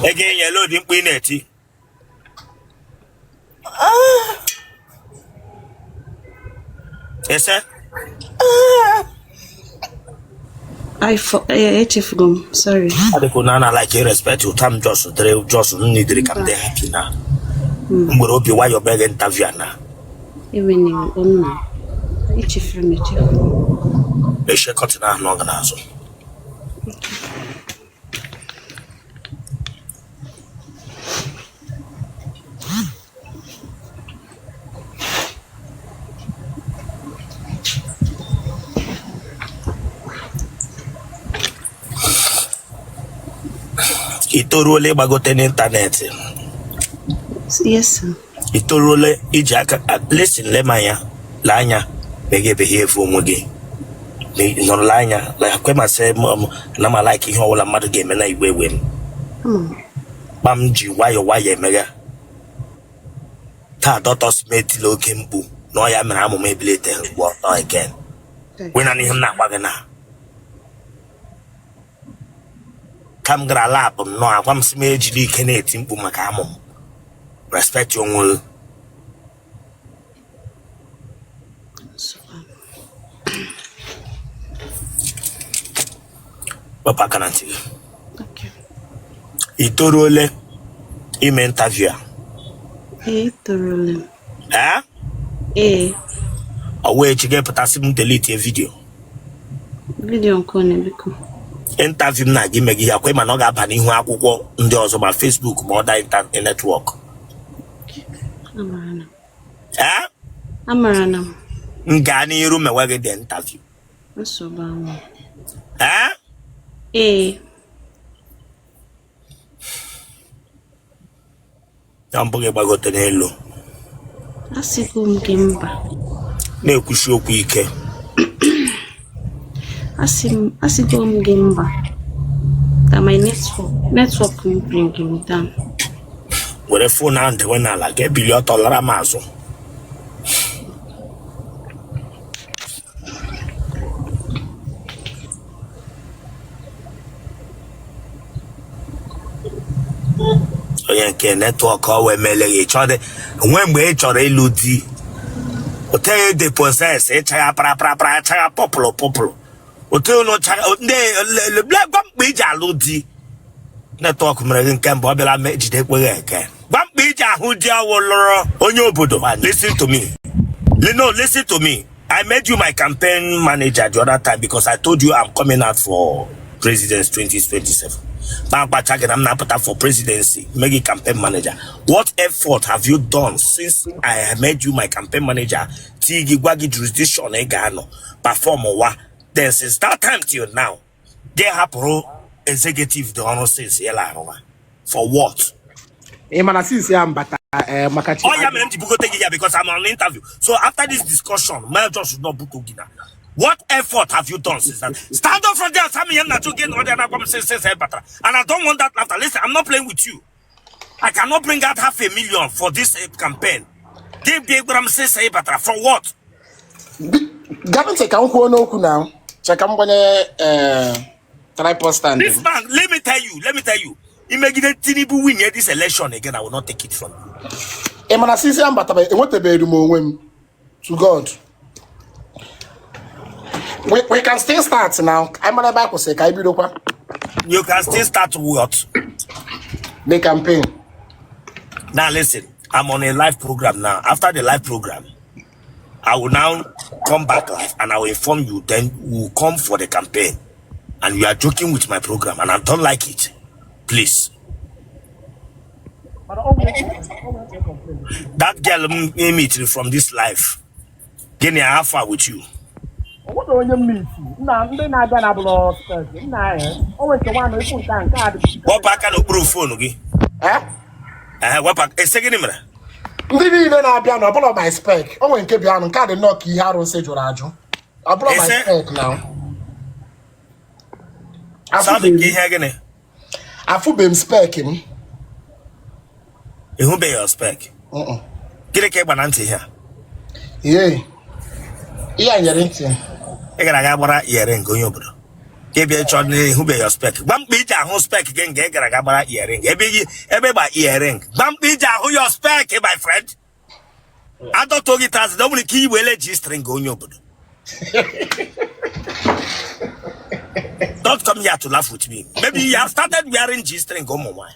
Again, yellow didn't win it. Yes, sir. Sorry. I could not like you respect you. Time just need to come there happy now. Will be why you're begging Taviana. Even in each from it. They should cut in our long as Itorole bagoten internet. Yes, sir. Itorole ijaka listen lemanya lanya bege behave for mugi. No lanya like kwema say na ma like ihe ola madu game na igwe wem. Bamji why mega. Ta dotos meti lo kembu no ya mere amu mebilete what again. When ani him na gbagana. Come gra lap no akwam sme ejili kene timpu maka amum. Respect your will. Papa kananti. Okay. Itorole ime interview. Itorole. Awe chige patasim delete a video. Video nkone biko. Interview na gi megi akwe ma no ga ba n'ihu akwụkwọ ndị ọzọ ma Facebook ma other internet network. Amarana. Amarana. Nga n'iru mewege the interview. Nsobawo. Ambuge bagote n'elu. Asigo mgemba. Na-ekwusi okwu ike. Asigo mgemba. That my network will bring him down. Were phone and when I like a billion dollar mazo. Oyanke network or we mele each other. When we each other ludi. Hotel de possess a chaya chaya popular. Hotel no chaya the black bija ludi. Network American can bobble jide again. Bambija Hudia Woloro Onye Mbuputa. Listen to me. Listen to me. I made you my campaign manager the other time because I told you I'm coming out for President's 2027. I'm not put up for presidency. Make a campaign manager. What effort have you done since I made you my campaign manager? Tigi Gwagi jurisdiction egano perform wa. Then since that time till now, they have pro executive the honor says for what? Oh yeah, because I'm on an interview. So after this discussion, my judge should not book Ogina. What effort have you done since that? Stand up from there, and I don't want that laughter. Listen, I'm not playing with you. I cannot bring out $500,000 for this campaign. For what? Now. Check tripod stand. This man, let me tell you. Imagine Tinubu win this election again, I will not take it from you. To God. We can still start now. You can still start what? The campaign. Now listen, I'm on a live program now. After the live program, I will now come back live and I will inform you. Then we will come for the campaign. And you are joking with my program and I don't like it. Please. That girl meet from this life. Get me half hour with you. What do you mean? What back and proof phone, okay? What back a second minute? I my spec. Oh, when Kebian can't knock you out on Sejorajo. I blow my spec now. I feel been specking. Who be your spec? Get a cable auntie here. Yeah, you're into. I got a earring going over. Kebia Choni, who be your spec. Bumpija, who spec again, Gagabara earring. Everybody earring. Bumpija, who your spec, my friend. I don't talk it as the only key will registering go nobody. Don't come here to laugh with me. Maybe you have started wearing G-string go more.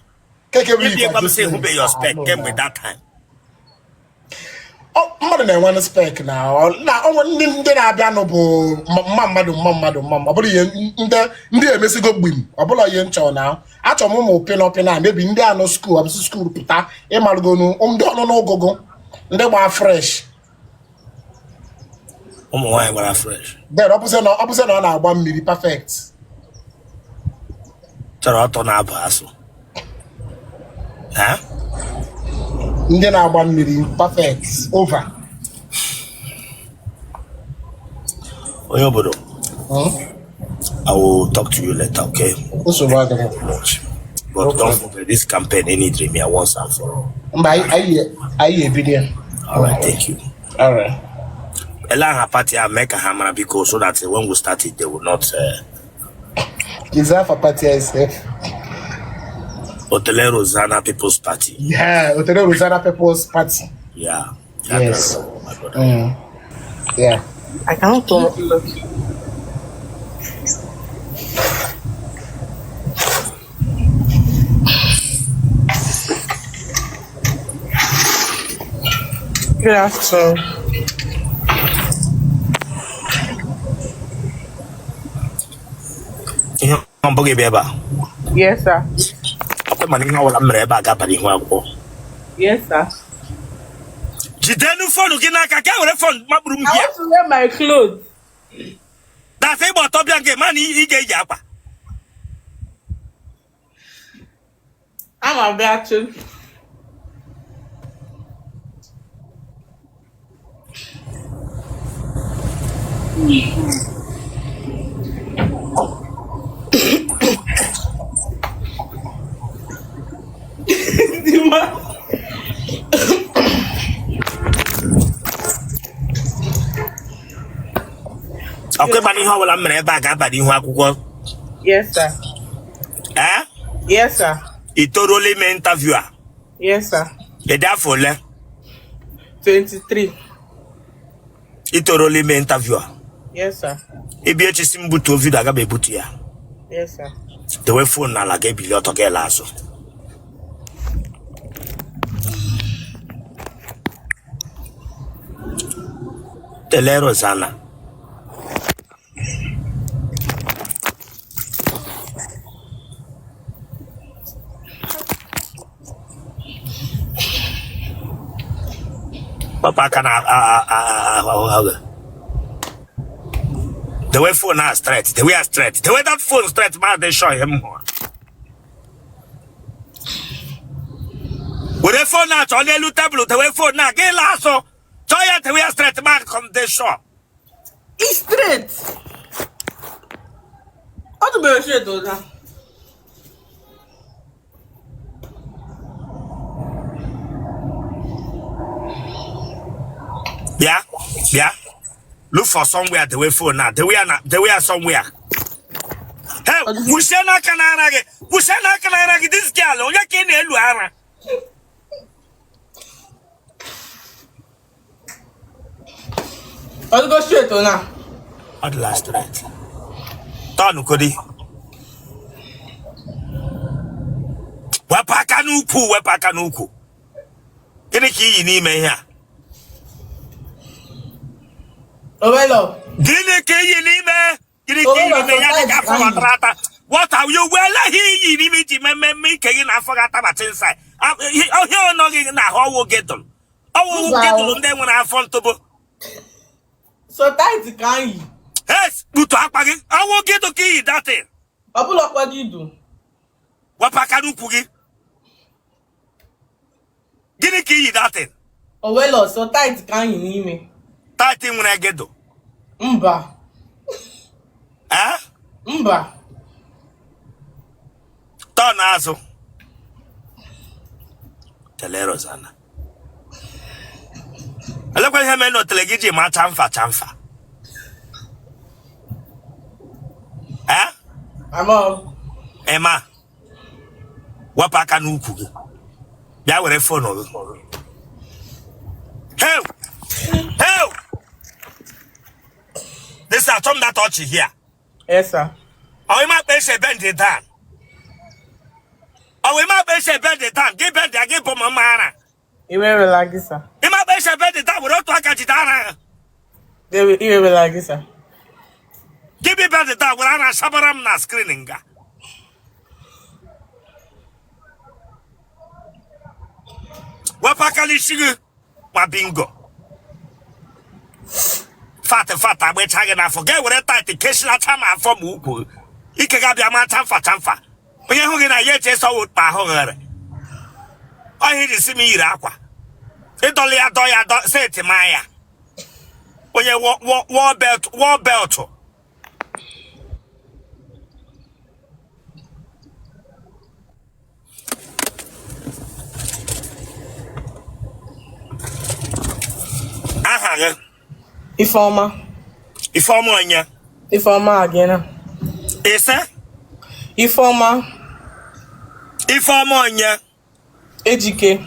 Maybe I'm saying who be your spec came with that time. Oh, more than one spec now. Now, one day I be no mama. But the messy go boom. Abola yen chow now. Acho momo pen up and maybe in there no school. I'm school puta. Emalgo no. No go. They were fresh. Why were fresh? Then opposite on our 1 million perfect. Toronto na baso. Huh? Then our 1 million perfect. Over. Oyobodo. I will talk to you later, okay? Also, But don't forget this campaign, any dream here once and for all. I hear video. Alright, thank you. Alright. Elang party I make a hammer because so that when we start it, they will not Deserve a party itself. Otele Rosanna People's Party. Yeah, Otele Rosanna People's Party. Yeah. Yes. Yeah. I cannot talk. Good afternoon. Yes, sir. Yes, sir. Jidenu phone gina ka ke phone mabrum I want to wear my clothes. That's about Tobian man ige japa. I'm a battle. Okay, bani how will I mre back up badi hu akwukwo. Yes, sir. Eh? Yes, sir. Itorole me interviewer. Yes, sir. E da fole. 23. Itorole me interviewer. Yes, sir. Ebi echi simbuto video aga be butu ya. Yes, sir. The way phone na like bi lot okay la so. Otele Rosanna. Papa can the way phone are straight, the way are straight, the way that phone straight, man, they show him more. With the phone now, on the table, the way phone now, get last so, the way are straight, man, come they show. It's straight. How to be straight, though? Yeah. Look for somewhere the way phone now. The way are somewhere. Hey, Bushana Kanaragi, this girl, you can't Luara. I'll go straight on now. At last night. Tonu Kodi. Wapakanuku. Can you keep me here? Ovelo. What are you well? He me can I forgot about inside. Oh, here no now. How will get them? I will get them then when I found to. So tight can you? Yes, but I will get the key that thing. What do you do? What Pakanuki? Get the key that thing. Ovelo, so tight can you need me? Tight when I get though. Mba. Eh? Mba. Turn aso. Otele Rosanna. I look at him and not telegiji ma chamfa. Eh? Amo. Emma. Wapaka n'ukwu. Ya were phone gị. Hey! Hey! This is Tom that touch here. Yes, sir. Oh, my patient bend it down. Oh, my patient bend it down. Give bend, I give for Mama. You will like this, sir. My patient bend it down without talking to Dana. You will like this, sir. Give me bend it down without a shabaram na screening. Wapakali shigu. Ma bingo. Fata, we tag and I forget what I thought the case la time I from Uku. Ikagabi Amata. When you're hungry, I yet just out by hunger. I hate to see me eat aqua. It only a doya don't say to Maya. When you war belt. Aha. Ifoma Ifoma again. Esa? Ifoma Onya. Ejike.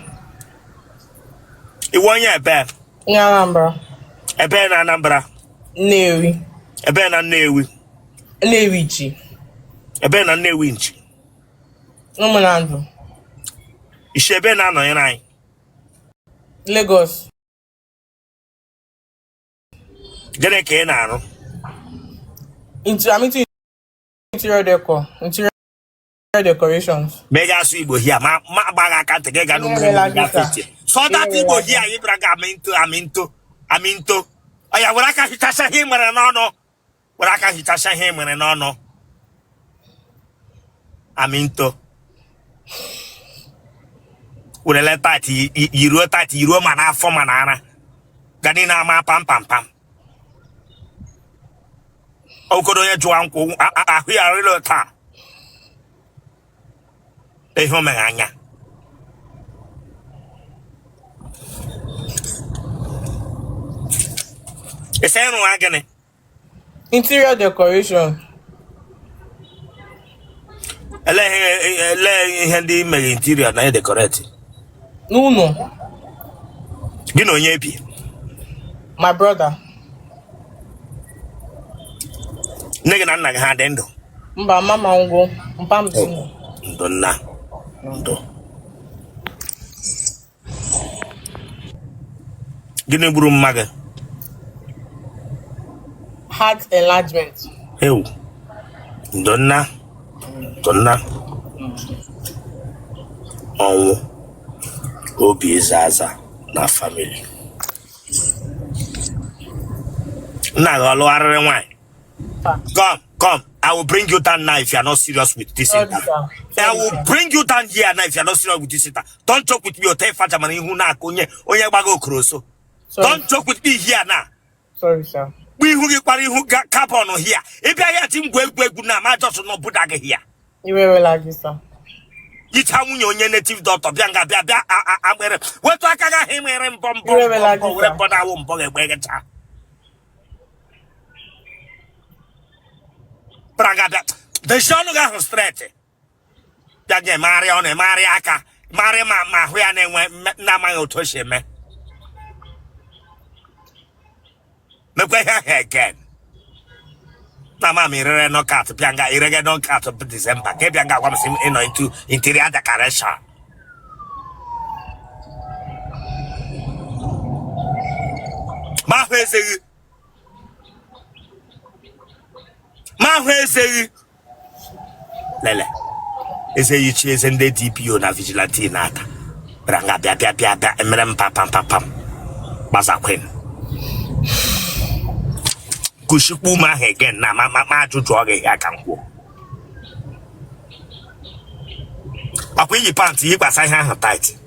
Iwonya ebe. Nyalambra. Ebe na Anambra. Nnewi. Ebe na Nnewi. Nnewi ji. Ebe na Nnewi nchi. Ụmụnandụ. Ishi ebe na anọnyere anyị. Lagos. Gịnị ka ị na-arụ? I'm into interior decor. Interior decorations. Mega asụ Igbo here. Ma agbaghị aka ntị gị ga n'ugwu. So that Igbo here anyị bịara ga aminto. Oya were aka hichacha ihe mere n'ọnụ. Were aka hichacha ihe mere n'ọnụ. Aminto. Were leta yiruo ma n'afọ ma n'ara. Gani na ama pam. Okodo onye jụọ nkwụ ahụ ya rịlọ taa. Ihe o mere anya. Ese ịrụ gịnị? Interior decoration. Ele ihe ndị mere interior na decorate. N'ụlọ. Gị na onye bi? My brother. Nne gị na nna gị ha dị ndụ? Mba, mama ngwo. Mpa m dị ndụ. Ndụ nna. Ndụ. Gịnị gburu mma gị? Heart enlargement. Ewu. Ndụ nna. Ọnwụ. Obi Aza na family. Nna gị ọlụgharịrị nwanyị? Come. I will bring you down now if you are not serious with this. I will bring you down here now if you are not serious with this. Don't joke with me. Don't joke with me here now. Sorry, sir. We who cap on here. If I had him go now, I just not put that here. You will like this, sir. You tell me your native daughter. I'm going to what I can him and bomb. The show no got straight. That Mariaka, Marima, Huane went Namayo Toshi me. Look where again. Nama mirror no cat, Pianga, irrega no cat of December. Kepianga wants him into interior the Karesha. Mahwezi Lele. Ese yichi ese nde DPO na vigilante naka. Branga bia emrem pam. Baza Queen. Kushiku ma again na ma juju oge ya kanko. Akwa yi panty yi gbasa ihe ahụ tight.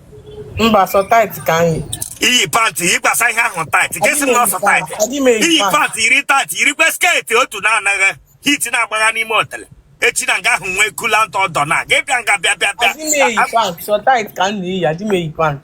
Mba so tight kan yi. Iyi panty yi gbasa ihe ahụ tight. Kesi no so tight. Iyi panty iri tight, iri skate otu na anaga. Hit na agbaga n'ime hotel. Echi na nga ahụ nwee coolant ọdọ na. Gebia nga bia. Adime yi pant, so tight kan ni, adime yi pant.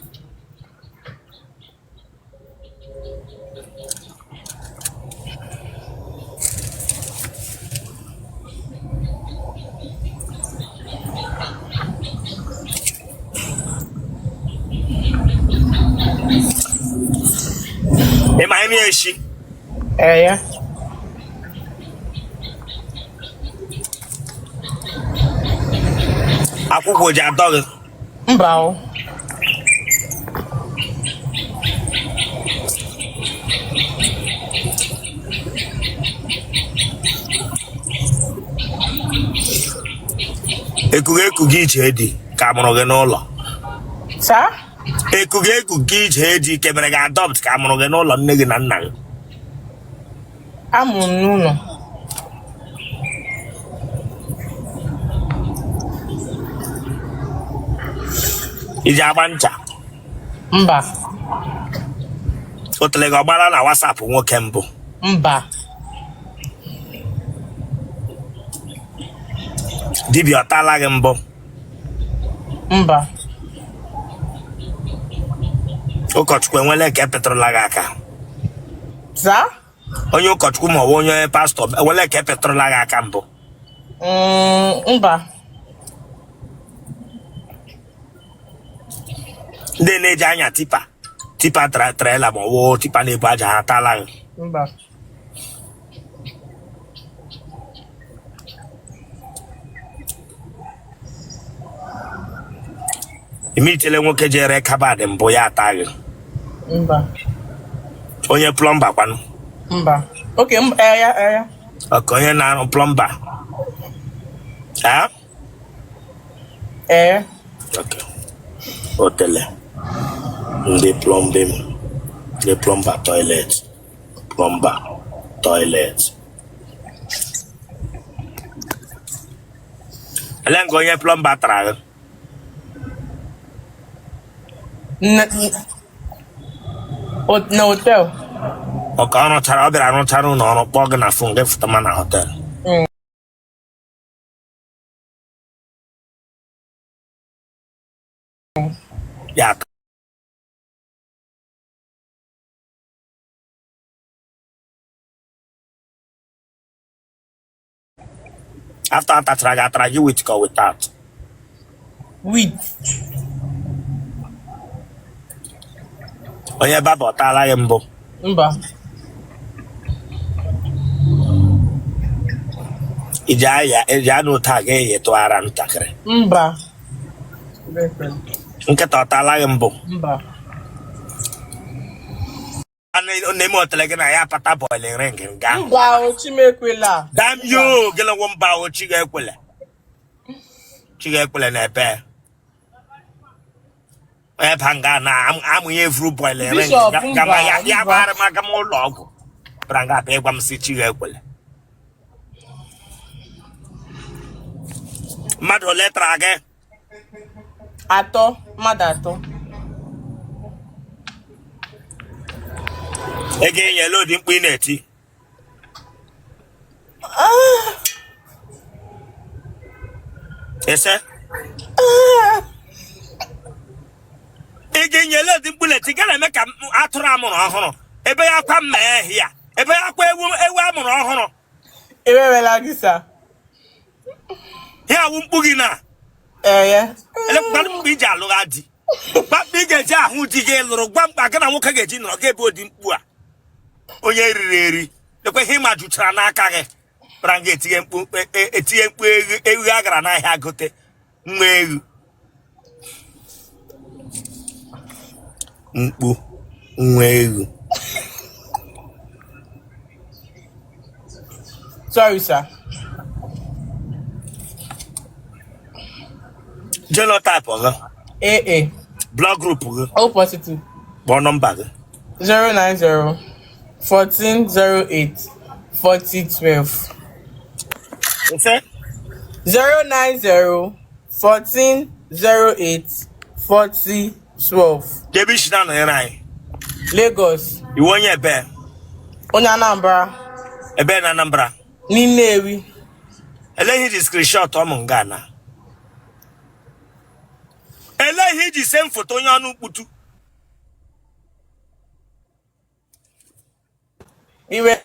Any eshi. Yeah. Akwụkwọ ji atọ gị. Mba o. Ekugeku gị ije dị ka amụrụ gị n'ụlọ. Sa? Ekugeku gị ije dị ka mere gị adopt ka amụrụ gị n'ụlọ nne gị na nna gị. Amụrụ m n'ụlọ. Iji agba ncha. Mba. Otele gị ọgbara na WhatsApp nwoke mbụ. Mba. Dibịa ọtala gị mbụ. Mba. Ụkọchukwu enwele ka epetụrụla gị aka. Sa? Onye ụkọchukwu ma ọ bụ onye pastọ enwele ka epetụrụla gị aka mbụ. Mba. Ndị na-eji anya tipa trela ma ọ bụ tipa na-ebu aja ha atala gị. Mba. Imitele nwoke jere kabad mbụ ya ata gị. Mba. Onye plọmba kwanụ. Mba. Okay, ya. Ọka onye na-arụ plọmba. Okay. Otele. Ndị plumbing. Ndị plumber toilet. Plumber toilet. Ele nga onye plumber tara gị. Na hotel. Ọka ọ rụchara ọ bịara rụchara ụlọ ọrụ kpọọ gị na fon gị fụtama na hotel. Ya after atachara gị atara gị with or without. With. Onye baba ọtala gị mbụ. Mba. Iji anụ taa ga-eyetụ ara ntakịrị. Mba. Nkịta ọtala gị mbụ. Mba. Na-eme otele gị na ya pata boiling ring nga. Mba o Chimekwela. Damn you, gịnị nwe mba o chi ga-ekwele. Chi ga-ekwele na ebe. Onye panga na amụnye vuru boiling ring gama ya gbara maka m ụlọ ọgwụ. Pranga pa ịgwa m si chi ga-ekwele. Mmadụ ole tara gị? Atọ, mmadụ atọ. Ị ga-enyela odi mkpu ị na-eti. Ese? Ị ga-enyela odi mkpu na-eti ga na-eme ka atụrụ amụrụ ọhụrụ. Ebe ya kwa mma ya ebe ya kwa ewu amụrụ ọhụrụ. Ewewela gị sa. Ya awụ mkpu gị na. Elekwana mkpu iji alụgha di. Gbakpa ị ga-eji ahụ di gị lụrụ gwa mkpa gị na nwoke ga-eji nọrọ ga ebe odi mkpu a. Onye riri eri. Lekwe ihe ma juchara n'aka gị. Bara nga etinye mkpu ewu a gara n'ahịa gote. Nwa ewu. Mkpu nwa ewu. Sorry, sir. Genotype gị. AA. Blood group gị. O positive. Kpọọ nọmba gị. 090 1408 4012. Ese? 090 1408 4012. Debi shina nọnyere anyị. Lagos. Iwu onye ebe? Onye Anambra. Ebe na Anambra. Nnewi. Eleghị ji screenshot ọmụ nga na. Eleghị ji same foto onye ọnụ mkputu. Iwe.